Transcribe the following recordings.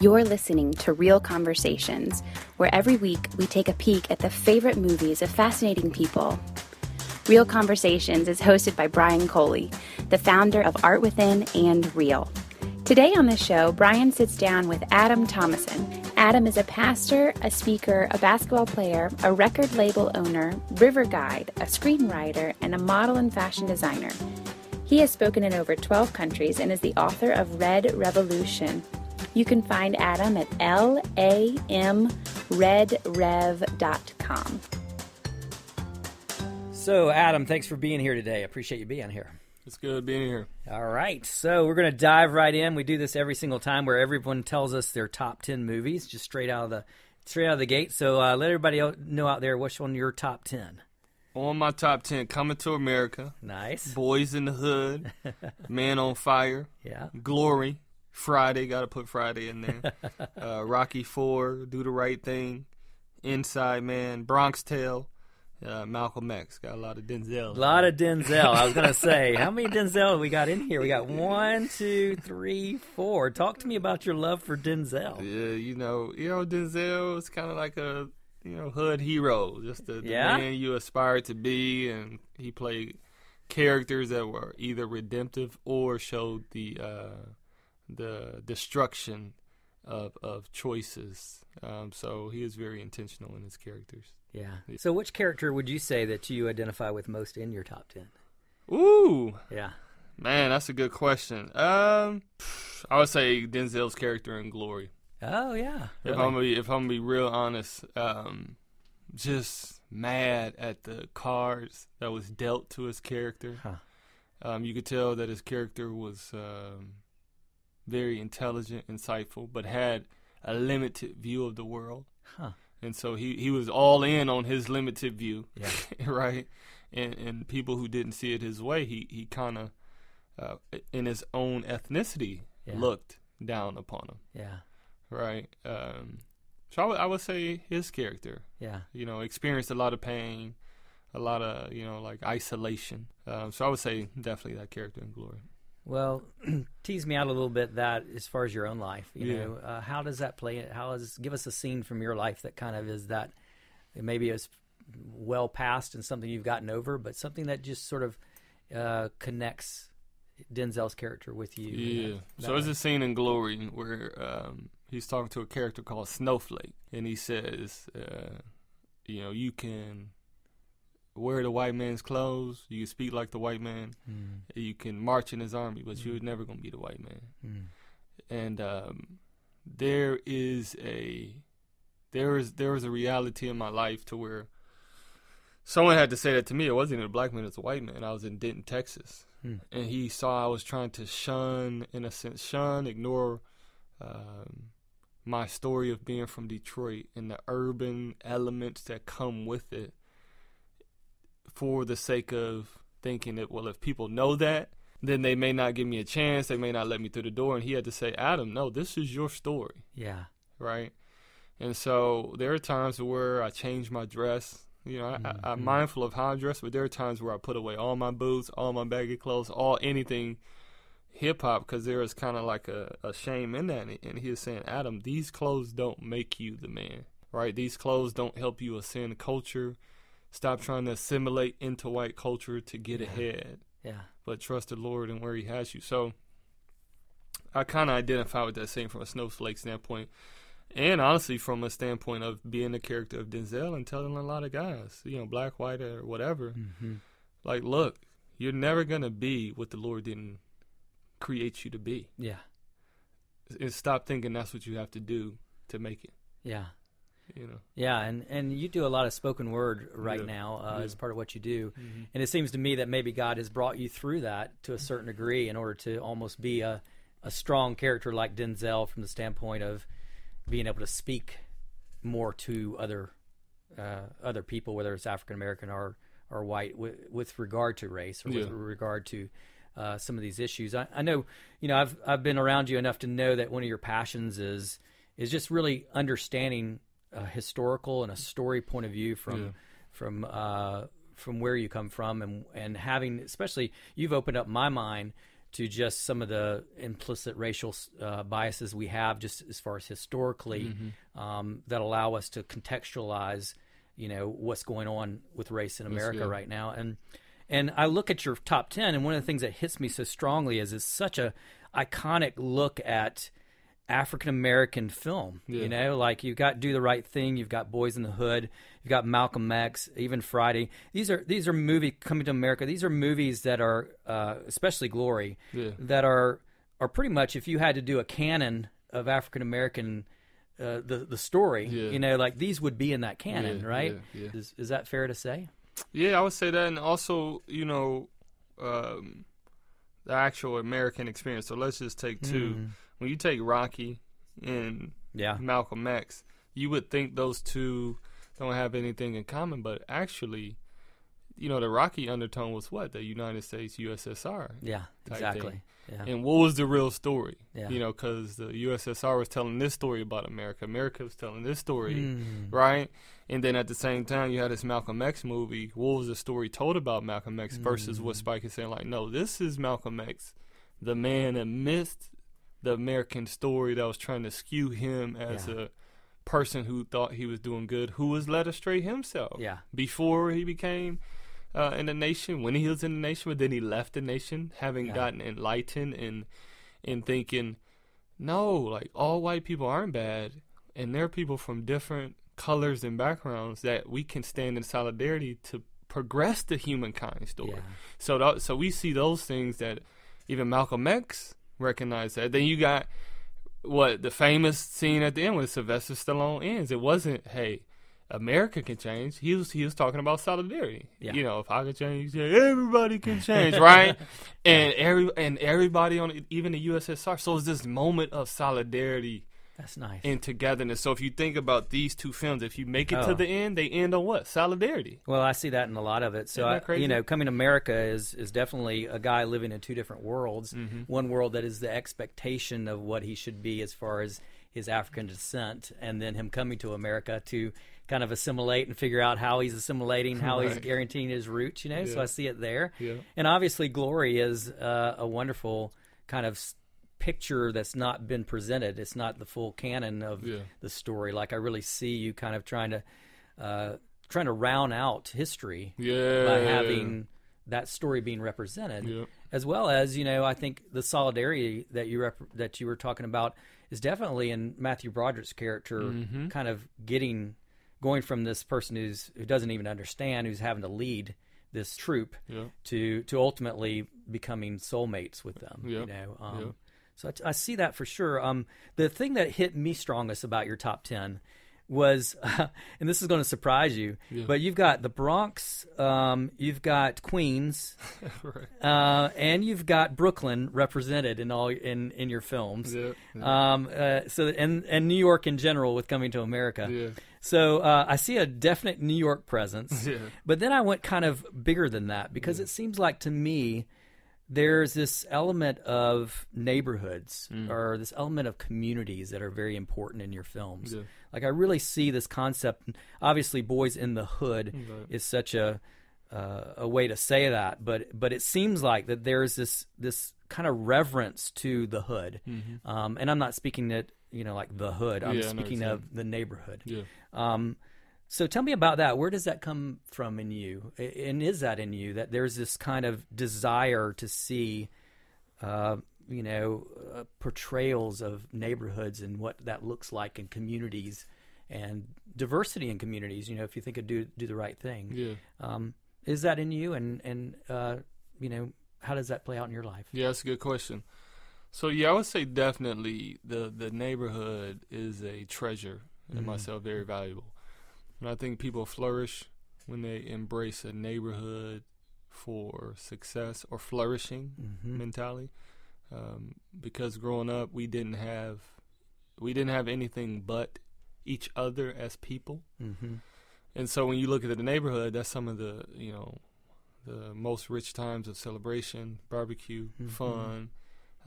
You're listening to Real Conversations, where every week we take a peek at the favorite movies of fascinating people. Real Conversations is hosted by Brian Coley, the founder of Art Within and Real. Today on the show, Brian sits down with Adam Thomason. Adam is a pastor, a speaker, a basketball player, a record label owner, river guide, a screenwriter, and a model and fashion designer. He has spoken in over 12 countries and is the author of Red Revolution. You can find Adam at lamredrev.com. So, Adam, thanks for being here today. I appreciate you being here. It's good being here. All right, so we're going to dive right in. We do this every single time where everyone tells us their top 10 movies, just straight out of the gate. So let everybody know out there what's on your top 10. On my top 10, Coming to America. Nice. Boys in the Hood. Man on Fire. Yeah. Glory. Friday, got to put Friday in there. Rocky IV, Do the Right Thing. Inside Man. Bronx Tale. Malcolm X. Got a lot of Denzel. A lot of Denzel. I was going to say, how many Denzel we got in here? We got 1, 2, 3, 4. Talk to me about your love for Denzel. Yeah, you know, Denzel is kind of like a, hood hero. Just the man you aspire to be. And he played characters that were either redemptive or showed the destruction of choices. So he is very intentional in his characters. Yeah. So which character would you say that you identify with most in your top 10? Ooh. Yeah. Man, that's a good question. I would say Denzel's character in Glory. Oh, yeah. Really? If I'm gonna be real honest, just mad at the cards that was dealt to his character. Huh. You could tell that his character was very intelligent, insightful, but had a limited view of the world. Huh. And so he was all in on his limited view, yeah. right? And people who didn't see it his way, he kind of, in his own ethnicity, looked down upon him. Yeah. Right? So I would say his character. Yeah. Experienced a lot of pain, a lot of, like isolation. So I would say definitely that character in Glory. Well, tease me out a little bit that as far as your own life, how does that play? Give us a scene from your life that kind of is that maybe is well past and something you've gotten over, but something that just sort of connects Denzel's character with you. Yeah. So there's a scene in Glory where he's talking to a character called Snowflake, and he says, you can wear the white man's clothes, you can speak like the white man, you can march in his army, but you're never going to be the white man. And there was a reality in my life to where someone had to say that to me. It wasn't even a black man, it was a white man. I was in Denton, Texas. And he saw I was trying to ignore my story of being from Detroit and the urban elements that come with it, for the sake of thinking that, well, if people know that, then they may not give me a chance, they may not let me through the door. And he had to say, Adam, no, this is your story. Yeah. Right? And so there are times where I change my dress. I'm mindful of how I dress, but there are times where I put away all my boots, all my baggy clothes, anything hip-hop, because there is kind of like a shame in that. And he was saying, Adam, these clothes don't make you the man, right? These clothes don't help you ascend culture. Stop trying to assimilate into white culture to get ahead. Yeah. But trust the Lord and where he has you. So I kind of identify with that scene from a Snowflake standpoint. And honestly, from a standpoint of being the character of Denzel and telling a lot of guys, black, white, or whatever, like, look, you're never going to be what the Lord didn't create you to be. Yeah. And stop thinking that's what you have to do to make it. Yeah. Yeah, and you do a lot of spoken word right now as part of what you do. And it seems to me that maybe God has brought you through that to a certain degree in order to almost be a strong character like Denzel from the standpoint of being able to speak more to other people, whether it's African American or white, with regard to race or with regard to some of these issues. I know, I've been around you enough to know that one of your passions is just really understanding a historical and a story point of view from where you come from, and having, especially, you've opened up my mind to just some of the implicit racial biases we have, just as far as historically, that allow us to contextualize, what's going on with race in America right now. And I look at your top 10, and one of the things that hits me so strongly is it's such a iconic look at African American film. Like you've got Do the Right Thing, you've got Boys in the Hood, you've got Malcolm X, even Friday. These are movies coming to America. These are movies that are, especially Glory, that are pretty much, if you had to do a canon of African American, the story, like these would be in that canon, right? Is that fair to say? Yeah, I would say that, and also, the actual American experience. So let's just take two. When you take Rocky and Malcolm X, you would think those two don't have anything in common, but actually, the Rocky undertone was what? The United States, USSR. Yeah, exactly. Yeah. And what was the real story? Yeah. Because the USSR was telling this story about America. America was telling this story, right? And then at the same time, you had this Malcolm X movie. What was the story told about Malcolm X versus what Spike is saying? Like, no, this is Malcolm X, the man that missed the American story that was trying to skew him as a person who thought he was doing good, who was led astray himself before he became in the nation, when he was in the nation, but then he left the nation having gotten enlightened and thinking, no, like all white people aren't bad, and there are people from different colors and backgrounds that we can stand in solidarity to progress the humankind story. So we see those things that even Malcolm X recognized that. Then you got the famous scene at the end when Sylvester Stallone ends. It wasn't, hey, America can change. He was talking about solidarity. If I can change, everybody can change, right? And everybody on even the USSR. So it's this moment of solidarity. That's nice. And togetherness. So if you think about these two films, if you make it to the end, they end on what? Solidarity. Well, I see that in a lot of it. So, Coming to America is definitely a guy living in two different worlds. One world that is the expectation of what he should be as far as his African descent, and then him coming to America to kind of assimilate and figure out how he's assimilating, how he's guaranteeing his roots, So I see it there. And obviously Glory is a wonderful kind of picture that's not been presented. It's not the full canon of the story. Like I really see you kind of trying to round out history by having that story being represented, as well as I think the solidarity that you were talking about is definitely in Matthew Broderick's character, kind of going from this person who doesn't even understand, who's having to lead this troop to ultimately becoming soulmates with them. So I see that for sure. The thing that hit me strongest about your top 10 was, and this is going to surprise you, but you've got the Bronx, you've got Queens, and you've got Brooklyn represented in your films. So and New York in general with Coming to America. So I see a definite New York presence, but then I went kind of bigger than that because it seems like to me there's this element of neighborhoods or this element of communities that are very important in your films. Like I really see this concept. Obviously, Boys in the Hood is such a way to say that, but it seems like that there's this kind of reverence to the hood, and I'm not speaking that like the hood. I'm speaking of the neighborhood. So tell me about that. Where does that come from in you? And is that in you that there's this kind of desire to see, portrayals of neighborhoods and what that looks like in communities and diversity in communities? If you think of Do the Right Thing, is that in you? And how does that play out in your life? Yeah, that's a good question. So I would say definitely the neighborhood is a treasure in myself, very valuable. And I think people flourish when they embrace a neighborhood for success or flourishing mentality. Because growing up, we didn't have anything but each other as people. And so when you look at the neighborhood, that's some of the the most rich times of celebration, barbecue, fun.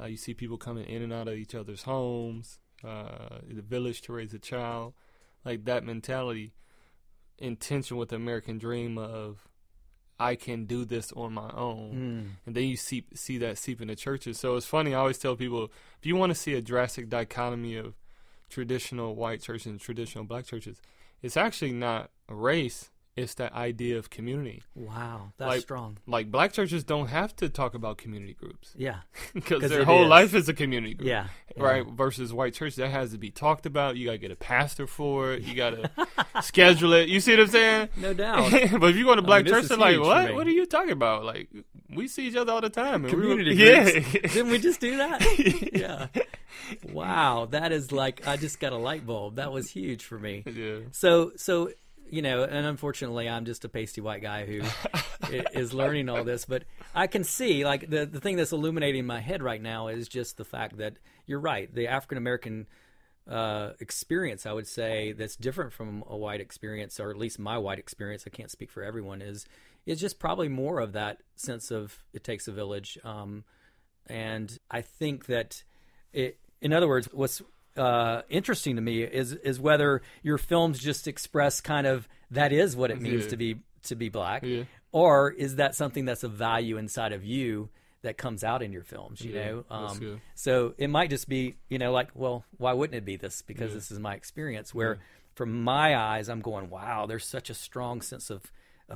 You see people coming in and out of each other's homes, the village to raise a child, like that mentality. In tension with the American dream of I can do this on my own. And then you see that seep in the churches. So it's funny, I always tell people, if you want to see a drastic dichotomy of traditional white churches and traditional black churches, it's actually not a race. It's that idea of community. Wow, that's strong. Like, black churches don't have to talk about community groups. Yeah. Because their whole life is a community group. Yeah. Right? Versus white church, that has to be talked about. You got to get a pastor for it. You got to schedule it. You see what I'm saying? No doubt. But if you go to black church, they're like, what? What are you talking about? Like, we see each other all the time. And community groups. Yeah. Didn't we just do that? Yeah. Wow. That is like, I just got a light bulb. That was huge for me. Yeah. So, you know, and unfortunately, I'm just a pasty white guy who is learning all this. But I can see, like, the thing that's illuminating my head right now is just the fact that you're right. The African American experience, I would say, that's different from a white experience, or at least my white experience. I can't speak for everyone. Is just probably more of that sense of it takes a village. And I think that in other words, what's interesting to me is whether your films just express kind of that is what it means to be black, or is that something that's a value inside of you that comes out in your films, you know? So it might just be, you know, like, well, why wouldn't it be this? Because this is my experience where from my eyes, I'm going, wow, there's such a strong sense of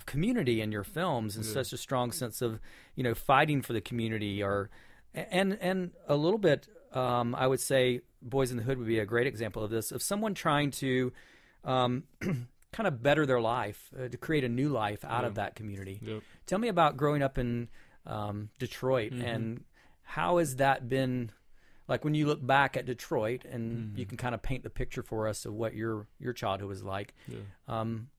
community in your films and such a strong sense of, you know, fighting for the community and a little bit, I would say Boys in the Hood would be a great example of this, of someone trying to kind of better their life, to create a new life out of that community. Yep. Tell me about growing up in Detroit and how has that been, like when you look back at Detroit and you can kind of paint the picture for us of what your childhood was like.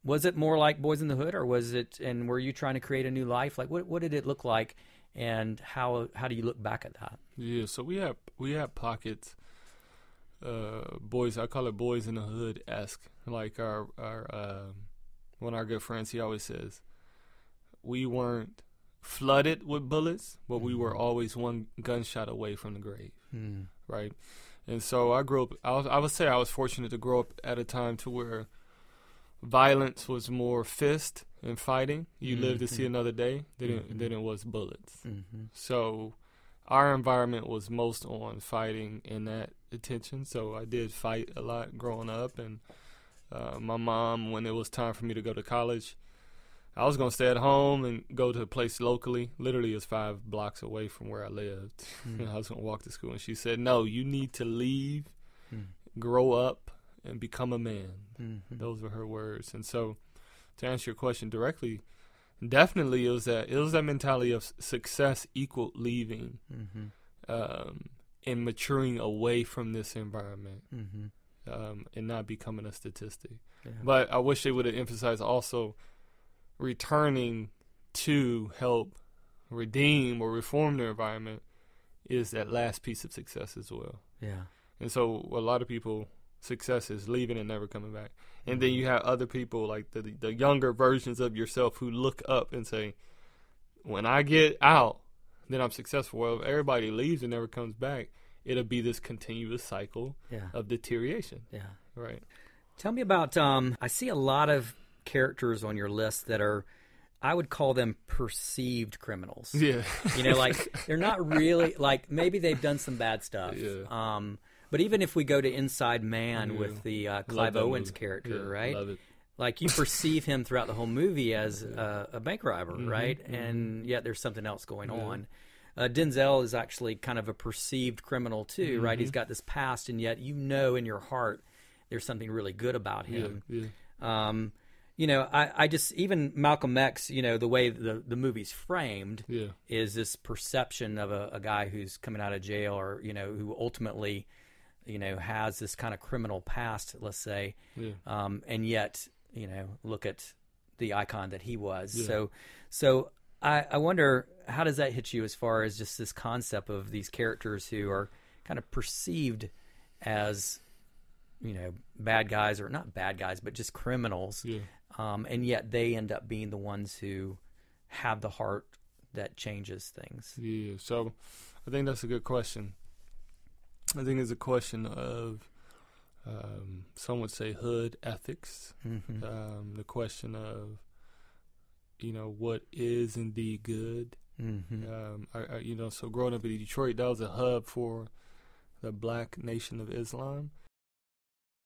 Was it more like Boys in the Hood, or was it, and were you trying to create a new life? Like what did it look like, and how do you look back at that? Yeah, so we have pockets. Boys, I call it Boys in the Hood-esque. Like our one of our good friends, he always says, we weren't flooded with bullets, but we were always one gunshot away from the grave, right? And so I grew up, I would say I was fortunate to grow up at a time to where violence was more fist and fighting. You lived to see another day than it was bullets. So our environment was most on fighting and that attention. So I did fight a lot growing up. And my mom, when it was time for me to go to college, I was going to stay at home and go to a place locally. Literally, it was 5 blocks away from where I lived. And I was going to walk to school. And she said, no, you need to leave, grow up, and become a man. Those were her words. And so to answer your question directly, definitely it was that mentality of success equal leaving and maturing away from this environment and not becoming a statistic. But I wish they would have emphasized also returning to help redeem or reform their environment is that last piece of success as well. And so a lot of people, success is leaving and never coming back. And then you have other people like the younger versions of yourself who look up and say, when I get out, then I'm successful. Well, if everybody leaves and never comes back, it'll be this continuous cycle of deterioration. Right. Tell me about, I see a lot of characters on your list that are, I would call them perceived criminals. You know, like they're not really, like maybe they've done some bad stuff. But even if we go to Inside Man with the Clive Owens character, right? Love it. Like you perceive him throughout the whole movie as a bank robber, right? And yet there's something else going on. Denzel is actually kind of a perceived criminal too, right? He's got this past, and yet you know in your heart there's something really good about him. You know, I just, even Malcolm X, you know, the way the movie's framed is this perception of a guy who's coming out of jail, or, you know, who ultimately, you know, has this kind of criminal past, let's say, and yet, you know, look at the icon that he was. So I wonder, how does that hit you as far as just this concept of these characters who are kind of perceived as, you know, bad guys, or not bad guys, but just criminals, and yet they end up being the ones who have the heart that changes things? So I think that's a good question. I think it's a question of, some would say, hood ethics. The question of, what is indeed good. So growing up in Detroit, that was a hub for the Black Nation of Islam.